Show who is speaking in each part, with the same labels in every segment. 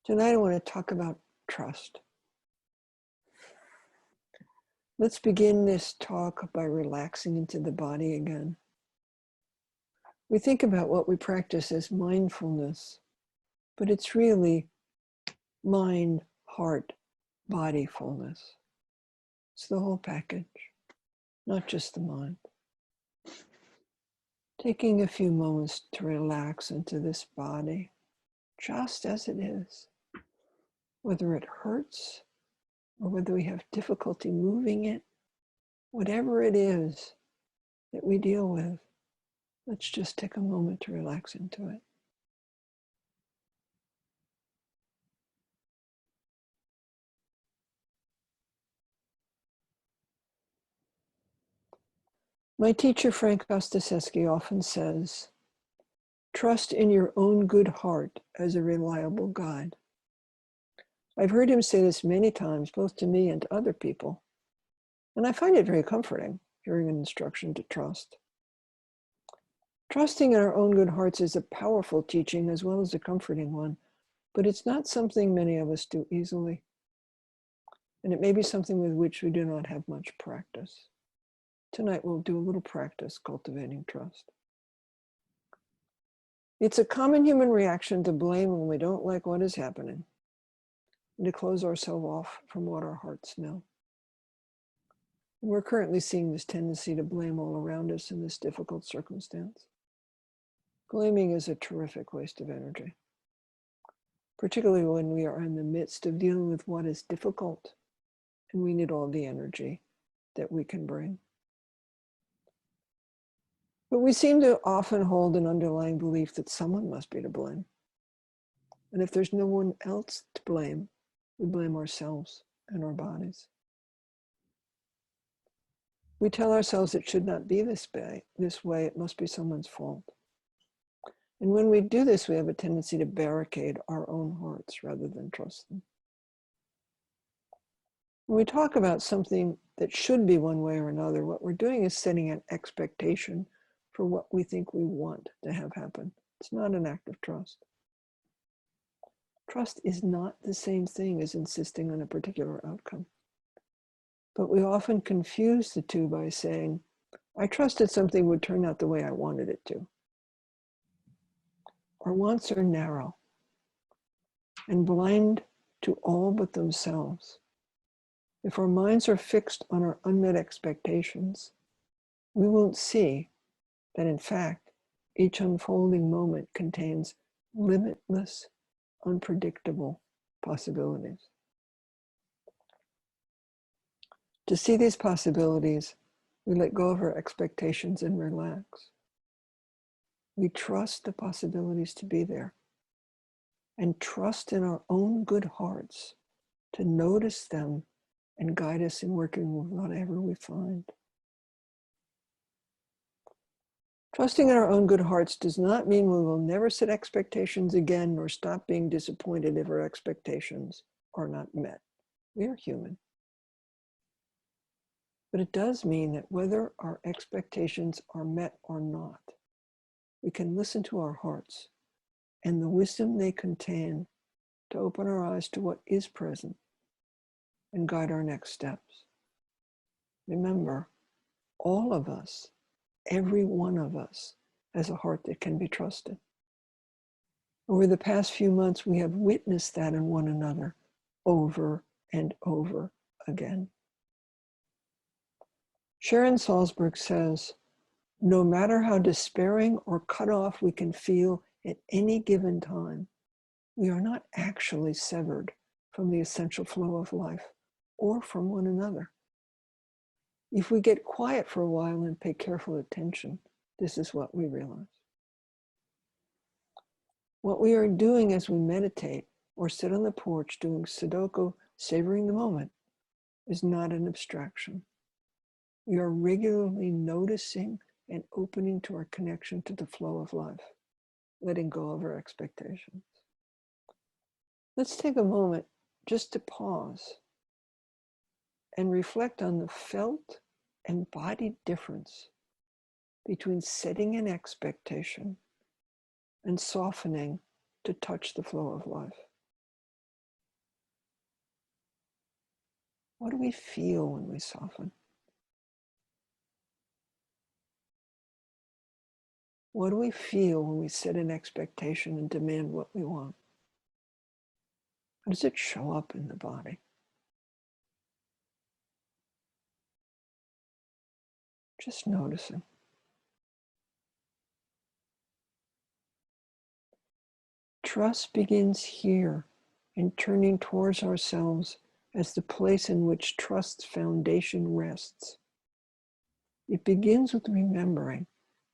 Speaker 1: Tonight I want to talk about trust. Let's begin this talk by relaxing into the body again. We think about what we practice as mindfulness, but it's really mind, heart, body fullness. It's the whole package, not just the mind. Taking a few moments to relax into this body, just as it is, whether it hurts or whether we have difficulty moving it, whatever it is that we deal with, let's just take a moment to relax into it. My teacher, Frank Ostaseski, often says, trust in your own good heart as a reliable guide. I've heard him say this many times, both to me and to other people, and I find it very comforting, hearing an instruction to trust. Trusting in our own good hearts is a powerful teaching as well as a comforting one, but it's not something many of us do easily. And it may be something with which we do not have much practice. Tonight we'll do a little practice cultivating trust. It's a common human reaction to blame when we don't like what is happening, and to close ourselves off from what our hearts know. And we're currently seeing this tendency to blame all around us in this difficult circumstance. Blaming is a terrific waste of energy, particularly when we are in the midst of dealing with what is difficult and we need all the energy that we can bring. But we seem to often hold an underlying belief that someone must be to blame. And if there's no one else to blame, we blame ourselves and our bodies. We tell ourselves it should not be this way, it must be someone's fault. And when we do this, we have a tendency to barricade our own hearts rather than trust them. When we talk about something that should be one way or another, what we're doing is setting an expectation for what we think we want to have happen. It's not an act of trust. Trust is not the same thing as insisting on a particular outcome. But we often confuse the two by saying, I trusted something would turn out the way I wanted it to. Our wants are narrow and blind to all but themselves. If our minds are fixed on our unmet expectations, we won't see that in fact, each unfolding moment contains limitless, unpredictable possibilities. To see these possibilities, we let go of our expectations and relax. We trust the possibilities to be there and trust in our own good hearts to notice them and guide us in working with whatever we find. Trusting in our own good hearts does not mean we will never set expectations again nor stop being disappointed if our expectations are not met. We are human. But it does mean that whether our expectations are met or not, we can listen to our hearts and the wisdom they contain to open our eyes to what is present and guide our next steps. Remember, all of us, every one of us, has a heart that can be trusted. Over the past few months, we have witnessed that in one another over and over again. Sharon Salzberg says, no matter how despairing or cut off we can feel at any given time, we are not actually severed from the essential flow of life or from one another. If we get quiet for a while and pay careful attention, this is what we realize. What we are doing as we meditate or sit on the porch doing Sudoku, savoring the moment, is not an abstraction. We are regularly noticing and opening to our connection to the flow of life, letting go of our expectations. Let's take a moment just to pause and reflect on the felt embodied difference between setting an expectation and softening to touch the flow of life. What do we feel when we soften? What do we feel when we set an expectation and demand what we want? How does it show up in the body? Just noticing. Trust begins here in turning towards ourselves as the place in which trust's foundation rests. It begins with remembering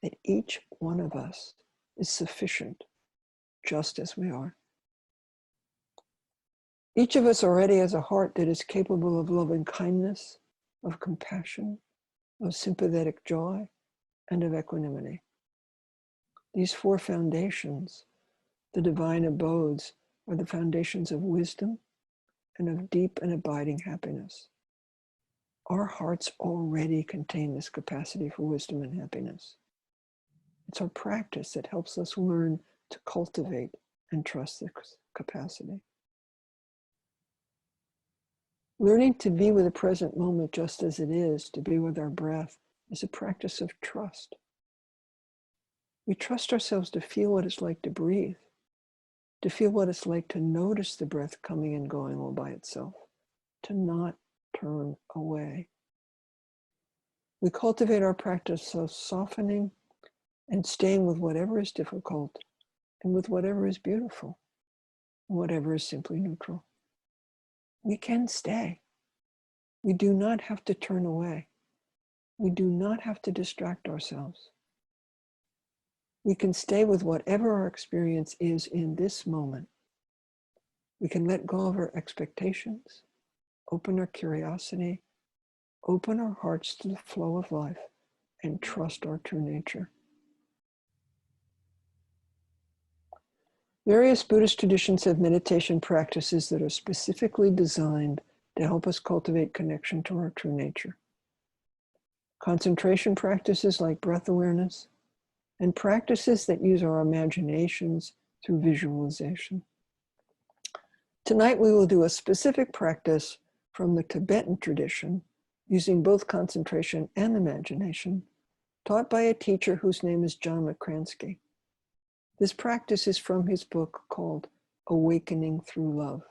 Speaker 1: that each one of us is sufficient, just as we are. Each of us already has a heart that is capable of loving kindness, of compassion, of sympathetic joy, and of equanimity. These four foundations, the divine abodes, are the foundations of wisdom and of deep and abiding happiness. Our hearts already contain this capacity for wisdom and happiness. It's our practice that helps us learn to cultivate and trust this capacity. Learning to be with the present moment just as it is, to be with our breath, is a practice of trust. We trust ourselves to feel what it's like to breathe, to feel what it's like to notice the breath coming and going all by itself, to not turn away. We cultivate our practice of softening and staying with whatever is difficult and with whatever is beautiful, and whatever is simply neutral. We can stay. We do not have to turn away. We do not have to distract ourselves. We can stay with whatever our experience is in this moment. We can let go of our expectations, open our curiosity, open our hearts to the flow of life, and trust our true nature. Various Buddhist traditions have meditation practices that are specifically designed to help us cultivate connection to our true nature. Concentration practices like breath awareness, and practices that use our imaginations through visualization. Tonight we will do a specific practice from the Tibetan tradition using both concentration and imagination, taught by a teacher whose name is John Makransky. This practice is from his book called Awakening Through Love.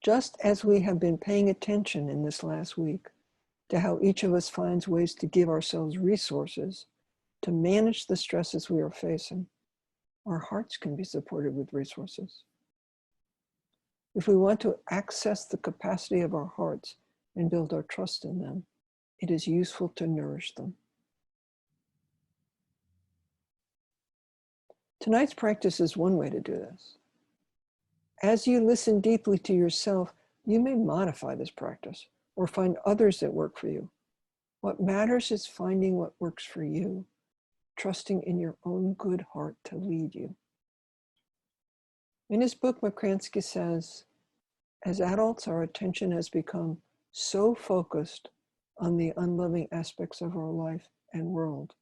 Speaker 1: Just as we have been paying attention in this last week to how each of us finds ways to give ourselves resources to manage the stresses we are facing, our hearts can be supported with resources. If we want to access the capacity of our hearts and build our trust in them, it is useful to nourish them. Tonight's practice is one way to do this. As you listen deeply to yourself, you may modify this practice or find others that work for you. What matters is finding what works for you, trusting in your own good heart to lead you. In his book, Makransky says, as adults, our attention has become so focused on the unloving aspects of our life and world,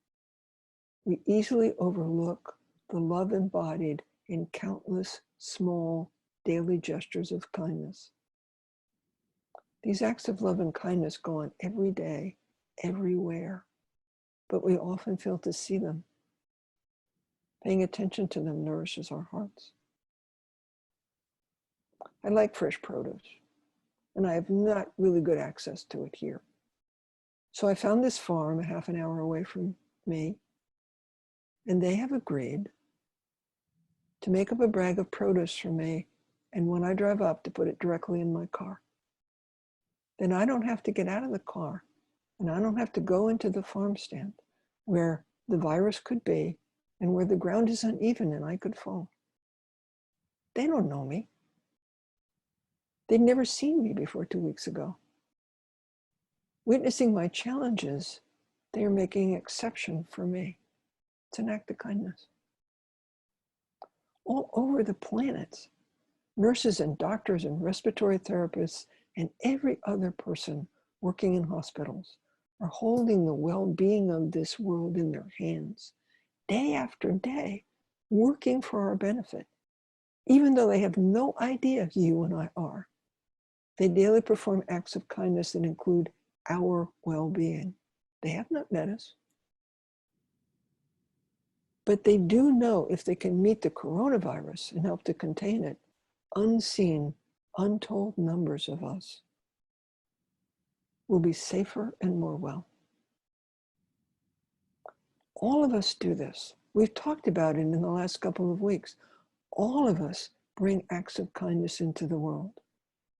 Speaker 1: we easily overlook the love embodied in countless small daily gestures of kindness. These acts of love and kindness go on every day, everywhere, but we often fail to see them. Paying attention to them nourishes our hearts. I like fresh produce, and I have not really good access to it here. So I found this farm a half an hour away from me, and they have agreed to make up a bag of produce for me, and when I drive up, to put it directly in my car. Then I don't have to get out of the car, and I don't have to go into the farm stand where the virus could be and where the ground is uneven and I could fall. They don't know me. They'd never seen me before 2 weeks ago. Witnessing my challenges, they are making an exception for me. It's an act of kindness. All over the planet, nurses and doctors and respiratory therapists and every other person working in hospitals are holding the well-being of this world in their hands, day after day, working for our benefit, even though they have no idea who you and I are. They daily perform acts of kindness that include our well-being. They have not met us, but they do know if they can meet the coronavirus and help to contain it, unseen, untold numbers of us will be safer and more well. All of us do this. We've talked about it in the last couple of weeks. All of us bring acts of kindness into the world.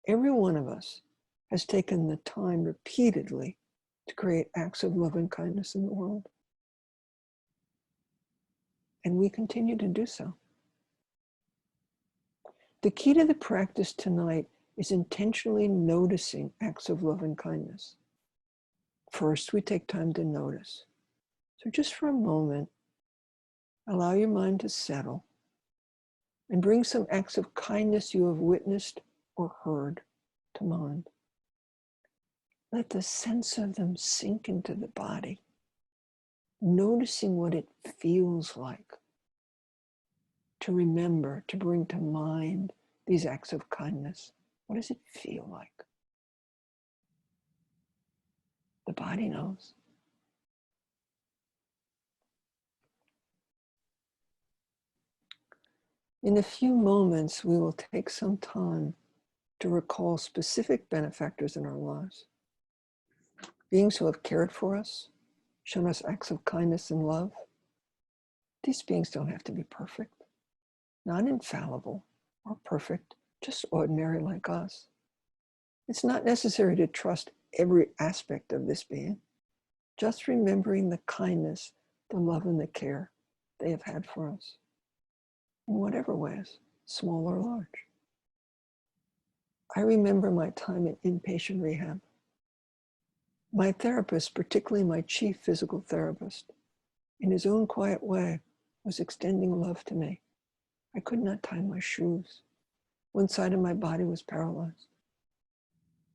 Speaker 1: Every one of us has taken the time repeatedly to create acts of love and kindness in the world. And we continue to do so. The key to the practice tonight is intentionally noticing acts of love and kindness. First, we take time to notice. So just for a moment, allow your mind to settle and bring some acts of kindness you have witnessed or heard to mind. Let the sense of them sink into the body, noticing what it feels like to remember, to bring to mind these acts of kindness. What does it feel like? The body knows. In a few moments, we will take some time to recall specific benefactors in our lives. Beings who have cared for us, shown us acts of kindness and love. These beings don't have to be perfect, not infallible or perfect, just ordinary like us. It's not necessary to trust every aspect of this being, just remembering the kindness, the love, and the care they have had for us, in whatever ways, small or large. I remember my time in inpatient rehab. My therapist, particularly my chief physical therapist, in his own quiet way, was extending love to me. I could not tie my shoes. One side of my body was paralyzed.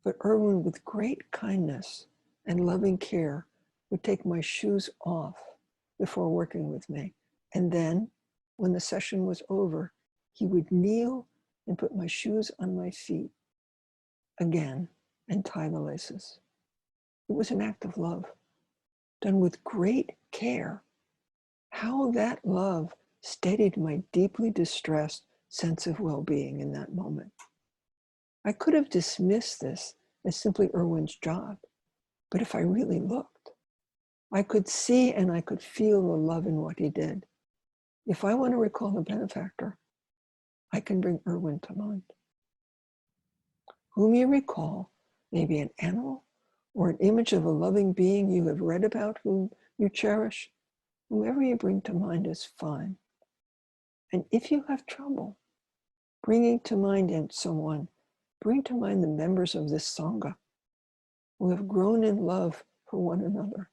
Speaker 1: But Erwin, with great kindness and loving care, would take my shoes off before working with me. And then, when the session was over, he would kneel and put my shoes on my feet again and tie the laces. It was an act of love, done with great care. How that love steadied my deeply distressed sense of well-being in that moment. I could have dismissed this as simply Erwin's job, but if I really looked, I could see and I could feel the love in what he did. If I want to recall a benefactor, I can bring Erwin to mind. Whom you recall may be an animal or an image of a loving being you have read about whom you cherish. Whomever you bring to mind is fine. And if you have trouble bringing to mind someone, bring to mind the members of this Sangha who have grown in love for one another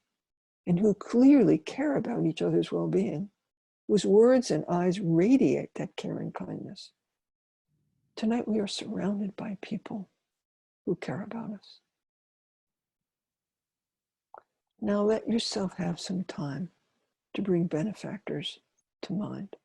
Speaker 1: and who clearly care about each other's well-being, whose words and eyes radiate that care and kindness. Tonight we are surrounded by people who care about us. Now let yourself have some time to bring benefactors to mind.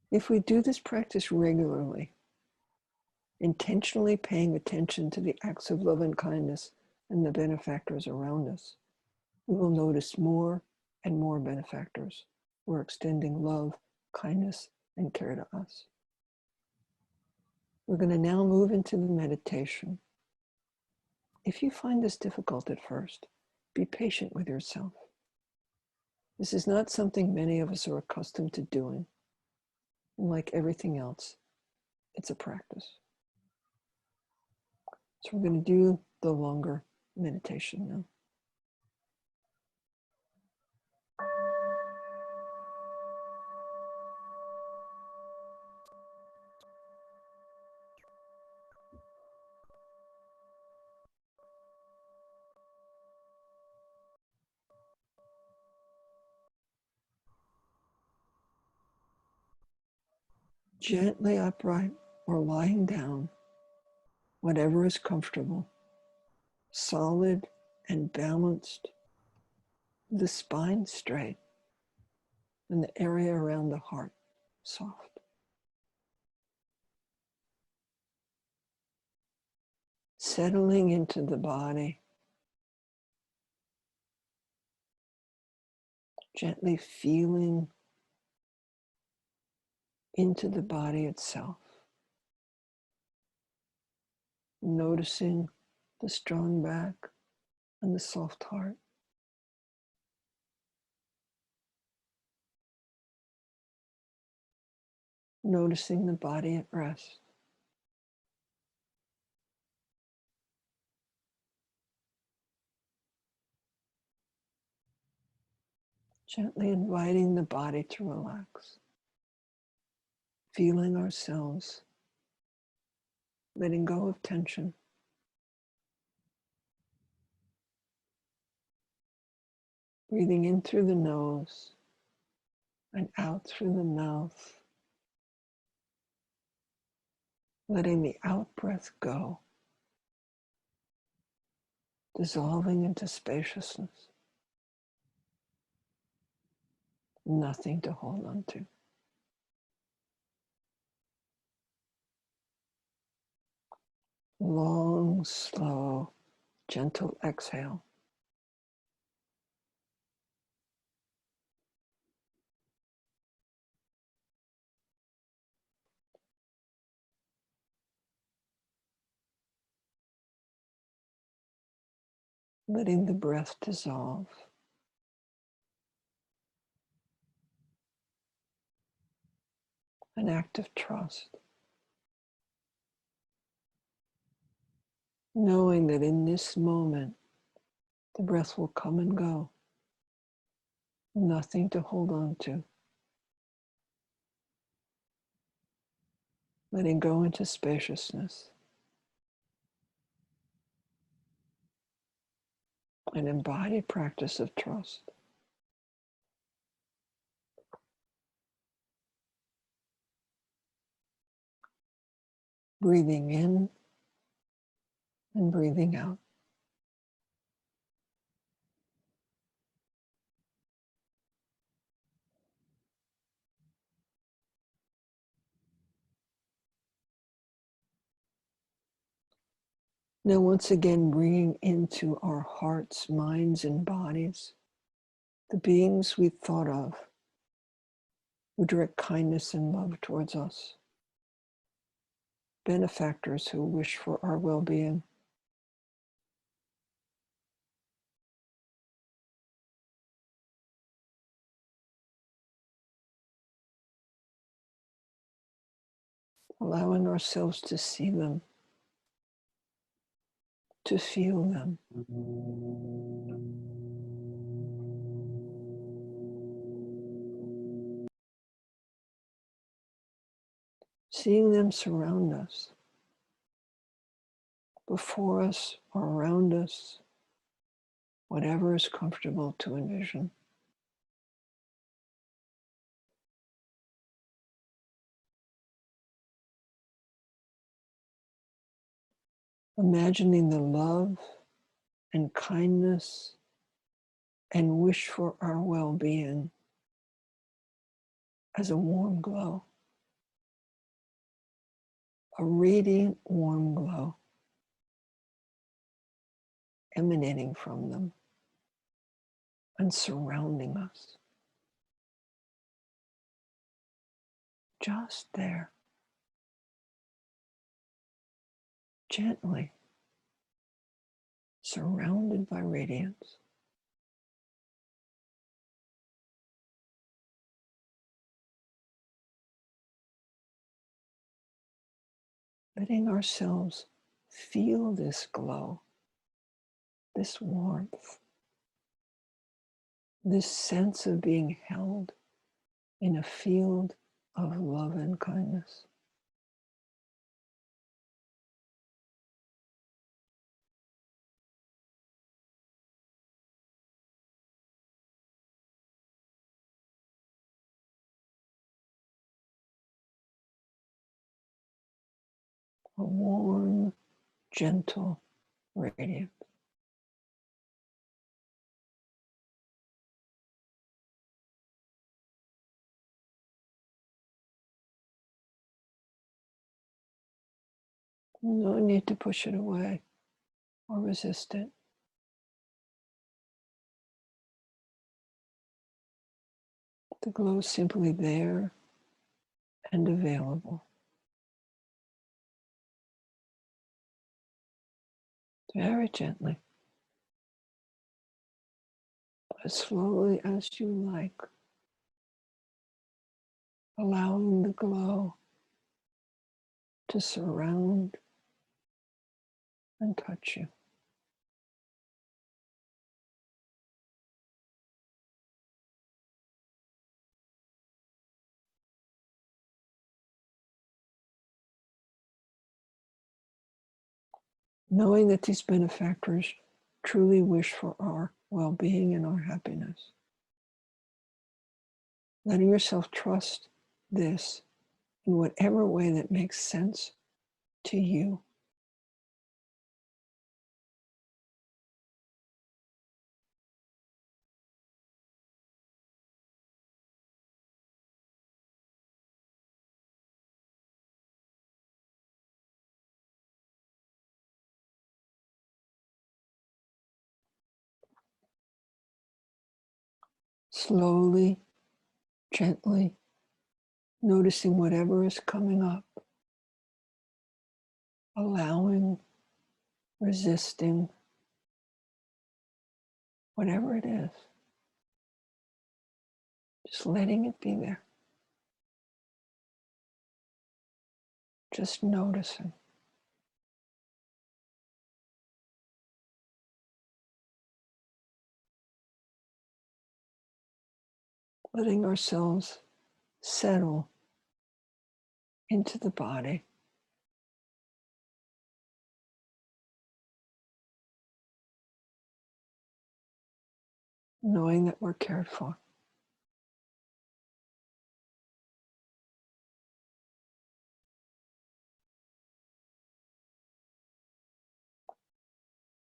Speaker 1: If we do this practice regularly, intentionally paying attention to the acts of love and kindness and the benefactors around us, we will notice more and more benefactors who are extending love, kindness, and care to us. We're going to now move into the meditation. If you find this difficult at first, be patient with yourself. This is not something many of us are accustomed to doing. And like everything else, it's a practice. So we're going to do the longer meditation now. Gently upright or lying down, whatever is comfortable, solid and balanced, the spine straight and the area around the heart soft. Settling into the body, gently feeling into the body itself, noticing the strong back and the soft heart. Noticing the body at rest. Gently inviting the body to relax. Feeling ourselves letting go of tension. Breathing in through the nose and out through the mouth. Letting the out breath go. Dissolving into spaciousness. Nothing to hold on to. Long, slow, gentle exhale. Letting the breath dissolve. An act of trust. Knowing that in this moment, the breath will come and go. Nothing to hold on to. Letting go into spaciousness. An embodied practice of trust. Breathing in and breathing out. Now, once again, bringing into our hearts, minds, and bodies the beings we thought of who direct kindness and love towards us, benefactors who wish for our well-being. Allowing ourselves to see them, to feel them. Seeing them surround us, before us or around us, whatever is comfortable to envision. Imagining the love and kindness and wish for our well-being as a warm glow, a radiant warm glow emanating from them and surrounding us. Just there, gently, surrounded by radiance. Letting ourselves feel this glow, this warmth, this sense of being held in a field of love and kindness. a warm, gentle radiance. No need to push it away or resist it. The glow is simply there and available. Very gently, as slowly as you like, allowing the glow to surround and touch you. Knowing that these benefactors truly wish for our well-being and our happiness. Letting yourself trust this in whatever way that makes sense to you. Slowly, gently, noticing whatever is coming up, allowing, resisting, whatever it is, just letting it be there. Just noticing. Letting ourselves settle into the body. Knowing that we're cared for.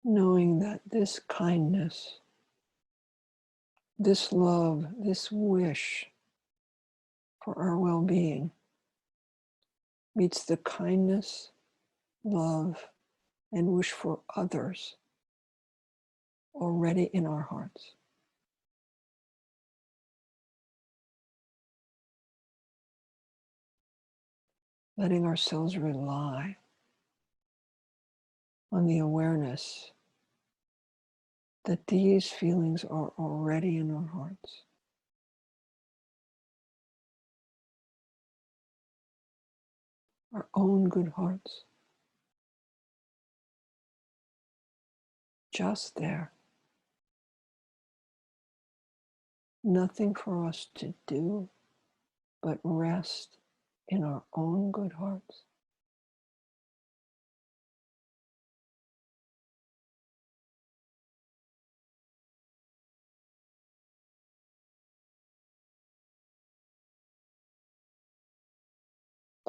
Speaker 1: Knowing that this kindness, this love, this wish for our well-being meets the kindness, love, and wish for others already in our hearts. Letting ourselves rely on the awareness that these feelings are already in our hearts. Our own good hearts. Just there. Nothing for us to do but rest in our own good hearts.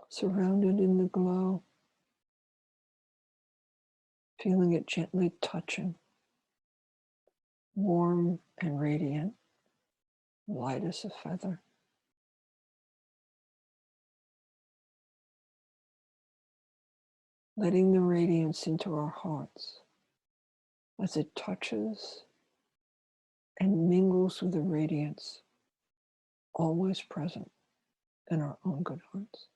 Speaker 1: Surrounded in the glow, feeling it gently touching, warm and radiant, light as a feather. Letting the radiance into our hearts as it touches and mingles with the radiance always present in our own good hearts.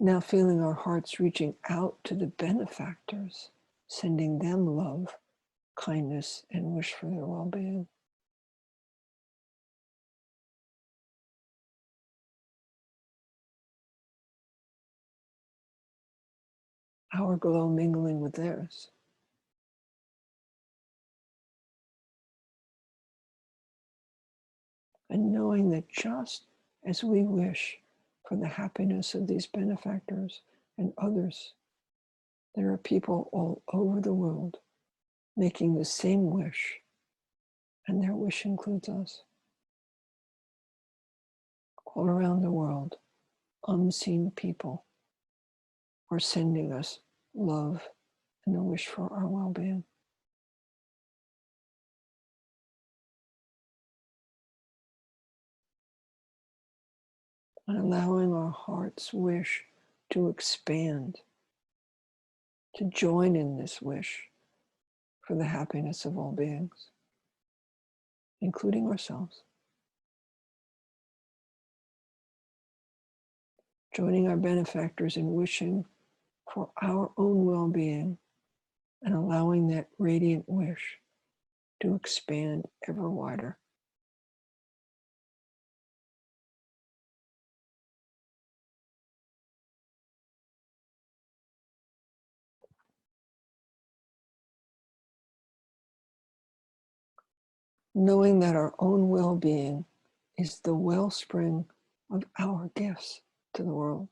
Speaker 1: Now feeling our hearts reaching out to the benefactors, sending them love, kindness, and wish for their well-being. Our glow mingling with theirs. And knowing that just as we wish for the happiness of these benefactors and others, there are people all over the world making the same wish, and their wish includes us. all around the world, unseen people are sending us love and a wish for our well-being. And allowing our heart's wish to expand, to join in this wish for the happiness of all beings, including ourselves. Joining our benefactors in wishing for our own well-being and allowing that radiant wish to expand ever wider. Knowing that our own well-being is the wellspring of our gifts to the world.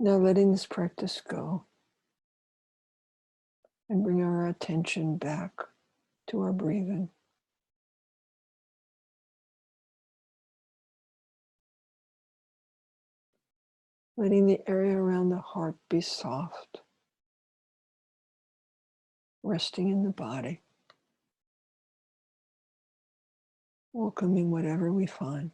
Speaker 1: Now letting this practice go and bring our attention back to our breathing. Letting the area around the heart be soft, resting in the body, welcoming whatever we find.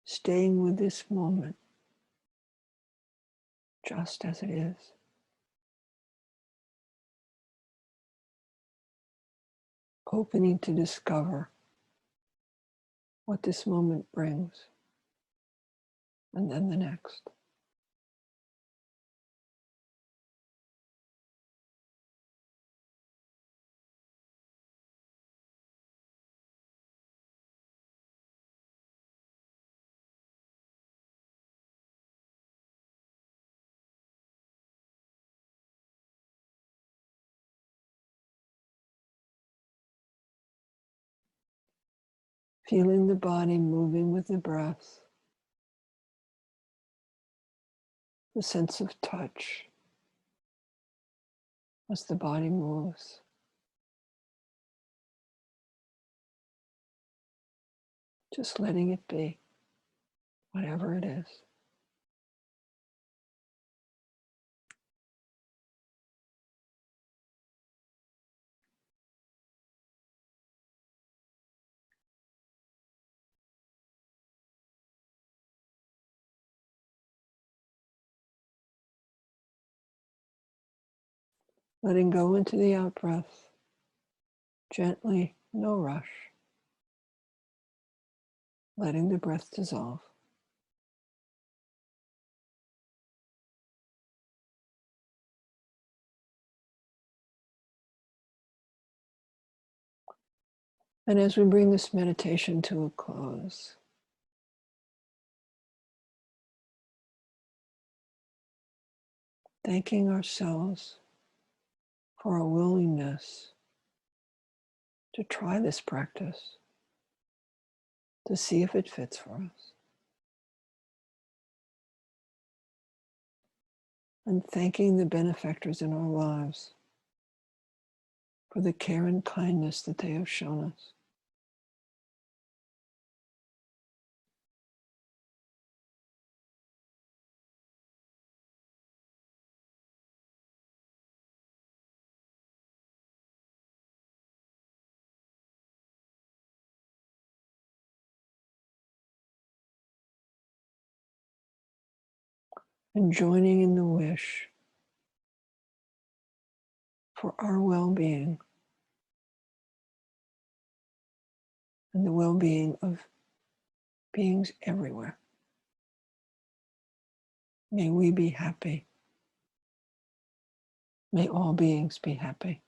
Speaker 1: Staying with this moment just as it is. Opening to discover what this moment brings, and then the next. Feeling the body moving with the breath, the sense of touch as the body moves. Just letting it be, whatever it is. Letting go into the out-breath, gently, no rush. Letting the breath dissolve. And as we bring this meditation to a close, thanking ourselves for our willingness to try this practice, to see if it fits for us. And thanking the benefactors in our lives for the care and kindness that they have shown us. And joining in the wish for our well-being and the well-being of beings everywhere. May we be happy. May all beings be happy.